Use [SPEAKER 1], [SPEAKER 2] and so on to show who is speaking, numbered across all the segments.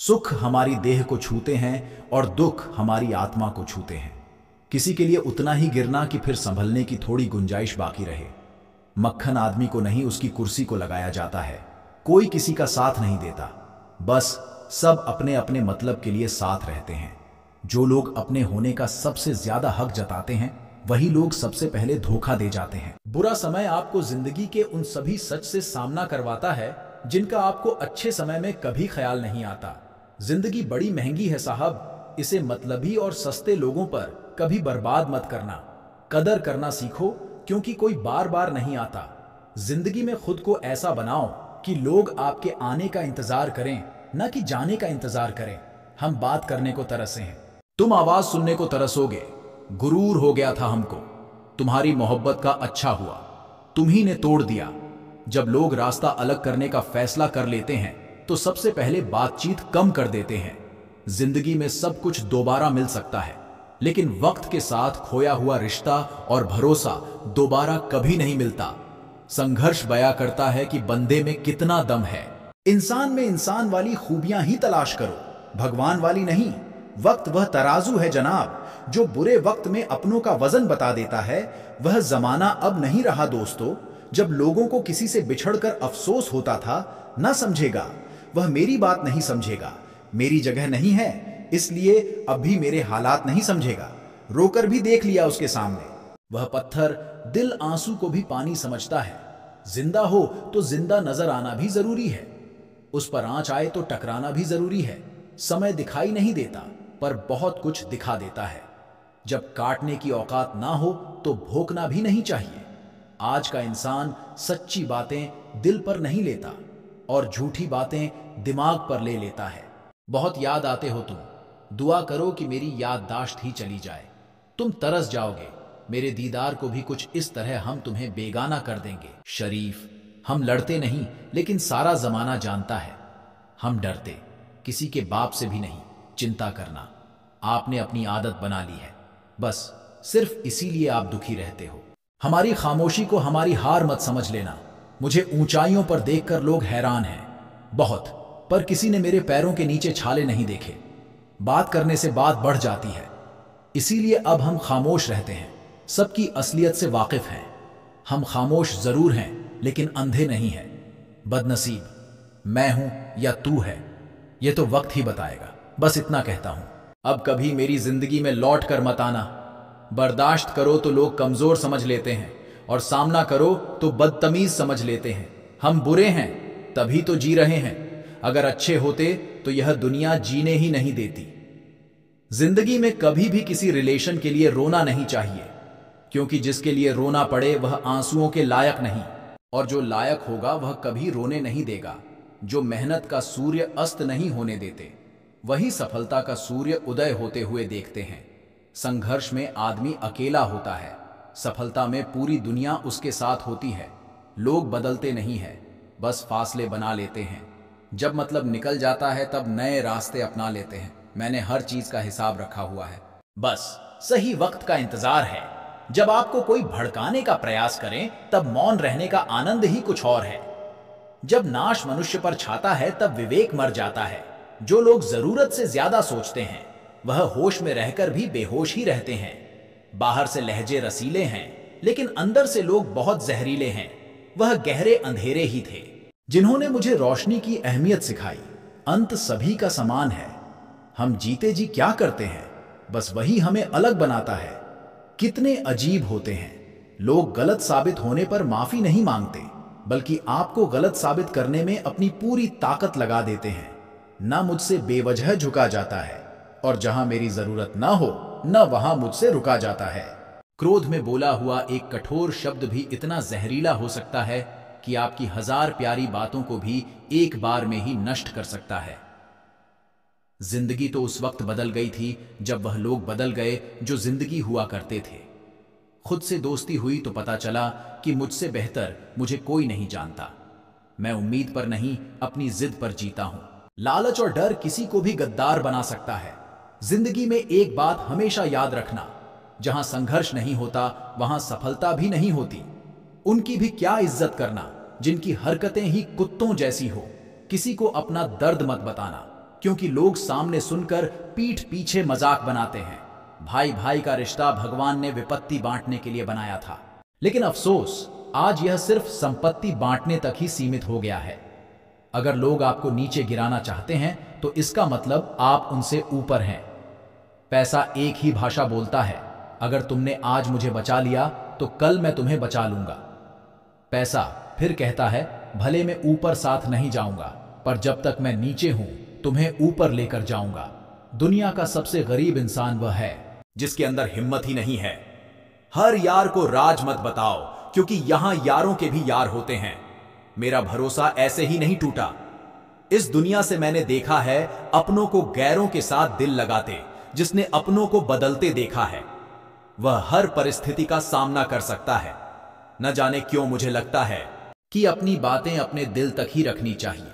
[SPEAKER 1] सुख हमारी देह को छूते हैं और दुख हमारी आत्मा को छूते हैं। किसी के लिए उतना ही गिरना कि फिर संभलने की थोड़ी गुंजाइश बाकी रहे। मक्खन आदमी को नहीं, उसकी कुर्सी को लगाया जाता है। कोई किसी का साथ नहीं देता, बस सब अपने अपने मतलब के लिए साथ रहते हैं। जो लोग अपने होने का सबसे ज्यादा हक जताते हैं, वही लोग सबसे पहले धोखा दे जाते हैं। बुरा समय आपको जिंदगी के उन सभी सच से सामना करवाता है जिनका आपको अच्छे समय में कभी ख्याल नहीं आता। जिंदगी बड़ी महंगी है साहब, इसे मतलबी और सस्ते लोगों पर कभी बर्बाद मत करना। कदर करना सीखो, क्योंकि कोई बार बार नहीं आता। जिंदगी में खुद को ऐसा बनाओ कि लोग आपके आने का इंतजार करें, न कि जाने का इंतजार करें। हम बात करने को तरसे हैं, तुम आवाज सुनने को तरसोगे। गुरूर हो गया था हमको, तुम्हारी मोहब्बत का अच्छा हुआ, तुम ही ने तोड़ दिया। जब लोग रास्ता अलग करने का फैसला कर लेते हैं तो सबसे पहले बातचीत कम कर देते हैं। जिंदगी में सब कुछ दोबारा मिल सकता है, लेकिन वक्त के साथ खोया हुआ रिश्ता और भरोसा दोबारा कभी नहीं मिलता। संघर्ष बयां करता है कि बंदे में कितना दम है। इंसान में इंसान वाली खूबियां ही तलाश करो, भगवान वाली नहीं। वक्त वह तराजू है जनाब, जो बुरे वक्त में अपनों का वजन बता देता है। वह जमाना अब नहीं रहा दोस्तों, जब लोगों को किसी से बिछड़कर अफसोस होता था। ना समझेगा वह मेरी बात नहीं समझेगा, मेरी जगह नहीं है इसलिए अभी मेरे हालात नहीं समझेगा। रोकर भी देख लिया उसके सामने। वह पत्थर दिल आंसू को भी पानी समझता है। जिंदा हो तो जिंदा नजर आना भी जरूरी है, उस पर आंच आए तो टकराना भी जरूरी है। समय दिखाई नहीं देता, पर बहुत कुछ दिखा देता है। जब काटने की औकात ना हो तो भोंकना भी नहीं चाहिए। आज का इंसान सच्ची बातें दिल पर नहीं लेता और झूठी बातें दिमाग पर ले लेता है। बहुत याद आते हो तुम, दुआ करो कि मेरी याददाश्त ही चली जाए। तुम तरस जाओगे, मेरे दीदार को भी कुछ इस तरह हम तुम्हें बेगाना कर देंगे। शरीफ, हम लड़ते नहीं, लेकिन सारा जमाना जानता है हम डरते किसी के बाप से भी नहीं। चिंता करना आपने अपनी आदत बना ली है, बस सिर्फ इसीलिए आप दुखी रहते हो। हमारी खामोशी को हमारी हार मत समझ लेना। मुझे ऊंचाइयों पर देखकर लोग हैरान हैं बहुत, पर किसी ने मेरे पैरों के नीचे छाले नहीं देखे। बात करने से बात बढ़ जाती है, इसीलिए अब हम खामोश रहते हैं। सबकी असलियत से वाकिफ हैं। हम खामोश जरूर हैं, लेकिन अंधे नहीं हैं। बदनसीब मैं हूं या तू है, यह तो वक्त ही बताएगा। बस इतना कहता हूं, अब कभी मेरी जिंदगी में लौट कर मत आना। बर्दाश्त करो तो लोग कमजोर समझ लेते हैं, और सामना करो तो बदतमीज समझ लेते हैं। हम बुरे हैं तभी तो जी रहे हैं, अगर अच्छे होते तो यह दुनिया जीने ही नहीं देती। जिंदगी में कभी भी किसी रिलेशन के लिए रोना नहीं चाहिए, क्योंकि जिसके लिए रोना पड़े वह आंसुओं के लायक नहीं, और जो लायक होगा वह कभी रोने नहीं देगा। जो मेहनत का सूर्य अस्त नहीं होने देते, वही सफलता का सूर्य उदय होते हुए देखते हैं। संघर्ष में आदमी अकेला होता है, सफलता में पूरी दुनिया उसके साथ होती है। लोग बदलते नहीं हैं, बस फासले बना लेते हैं। जब मतलब निकल जाता है तब नए रास्ते अपना लेते हैं। मैंने हर चीज का हिसाब रखा हुआ है, बस सही वक्त का इंतजार है। जब आपको कोई भड़काने का प्रयास करे तब मौन रहने का आनंद ही कुछ और है। जब नाश मनुष्य पर छाता है तब विवेक मर जाता है। जो लोग जरूरत से ज्यादा सोचते हैं वह होश में रहकर भी बेहोश ही रहते हैं। बाहर से लहजे रसीले हैं, लेकिन अंदर से लोग बहुत जहरीले हैं। वह गहरे अंधेरे ही थे जिन्होंने मुझे रोशनी की अहमियत सिखाई। अंत सभी का समान है, हम जीते जी क्या करते हैं, बस वही हमें अलग बनाता है। कितने अजीब होते हैं, लोग गलत साबित होने पर माफी नहीं मांगते, बल्कि आपको गलत साबित करने में अपनी पूरी ताकत लगा देते हैं। ना मुझसे बेवजह झुका जाता है, और जहां मेरी जरूरत ना हो न वहां मुझसे रुका जाता है। क्रोध में बोला हुआ एक कठोर शब्द भी इतना जहरीला हो सकता है कि आपकी 1000 प्यारी बातों को भी एक बार में ही नष्ट कर सकता है। जिंदगी तो उस वक्त बदल गई थी जब वह लोग बदल गए जो जिंदगी हुआ करते थे। खुद से दोस्ती हुई तो पता चला कि मुझसे बेहतर मुझे कोई नहीं जानता। मैं उम्मीद पर नहीं, अपनी जिद पर जीता हूं। लालच और डर किसी को भी गद्दार बना सकता है। जिंदगी में एक बात हमेशा याद रखना, जहां संघर्ष नहीं होता वहां सफलता भी नहीं होती। उनकी भी क्या इज्जत करना जिनकी हरकतें ही कुत्तों जैसी हो। किसी को अपना दर्द मत बताना, क्योंकि लोग सामने सुनकर पीठ पीछे मजाक बनाते हैं। भाई भाई का रिश्ता भगवान ने विपत्ति बांटने के लिए बनाया था, लेकिन अफसोस आज यह सिर्फ संपत्ति बांटने तक ही सीमित हो गया है। अगर लोग आपको नीचे गिराना चाहते हैं तो इसका मतलब आप उनसे ऊपर हैं। पैसा एक ही भाषा बोलता है, अगर तुमने आज मुझे बचा लिया तो कल मैं तुम्हें बचा लूंगा। पैसा फिर कहता है, भले मैं ऊपर साथ नहीं जाऊंगा, पर जब तक मैं नीचे हूं तुम्हें ऊपर लेकर जाऊंगा। दुनिया का सबसे गरीब इंसान वह है जिसके अंदर हिम्मत ही नहीं है। हर यार को राज मत बताओ, क्योंकि यहां यारों के भी यार होते हैं। मेरा भरोसा ऐसे ही नहीं टूटा। इस दुनिया से मैंने देखा है अपनों को गैरों के साथ दिल लगाते। जिसने अपनों को बदलते देखा है वह हर परिस्थिति का सामना कर सकता है। न जाने क्यों मुझे लगता है कि अपनी बातें अपने दिल तक ही रखनी चाहिए।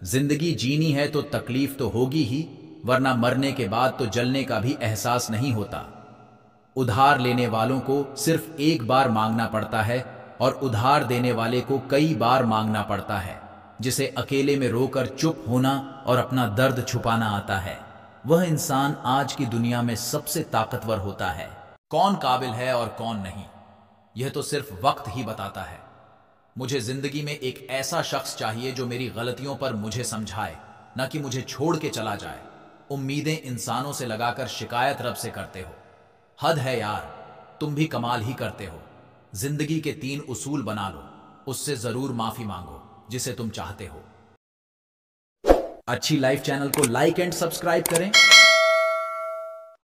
[SPEAKER 1] जिंदगी जीनी है तो तकलीफ तो होगी ही, वरना मरने के बाद तो जलने का भी एहसास नहीं होता। उधार लेने वालों को सिर्फ एक बार मांगना पड़ता है और उधार देने वाले को कई बार मांगना पड़ता है। जिसे अकेले में रोकर चुप होना और अपना दर्द छुपाना आता है, वह इंसान आज की दुनिया में सबसे ताकतवर होता है। कौन काबिल है और कौन नहीं, यह तो सिर्फ वक्त ही बताता है। मुझे जिंदगी में एक ऐसा शख्स चाहिए जो मेरी गलतियों पर मुझे समझाए, न कि मुझे छोड़ के चला जाए। उम्मीदें इंसानों से लगाकर शिकायत रब से करते हो। हद है यार, तुम भी कमाल ही करते हो। जिंदगी के 3 उसूल बना लो, उससे जरूर माफी मांगो जिसे तुम चाहते हो। अच्छी लाइफ चैनल को लाइक एंड सब्सक्राइब करें।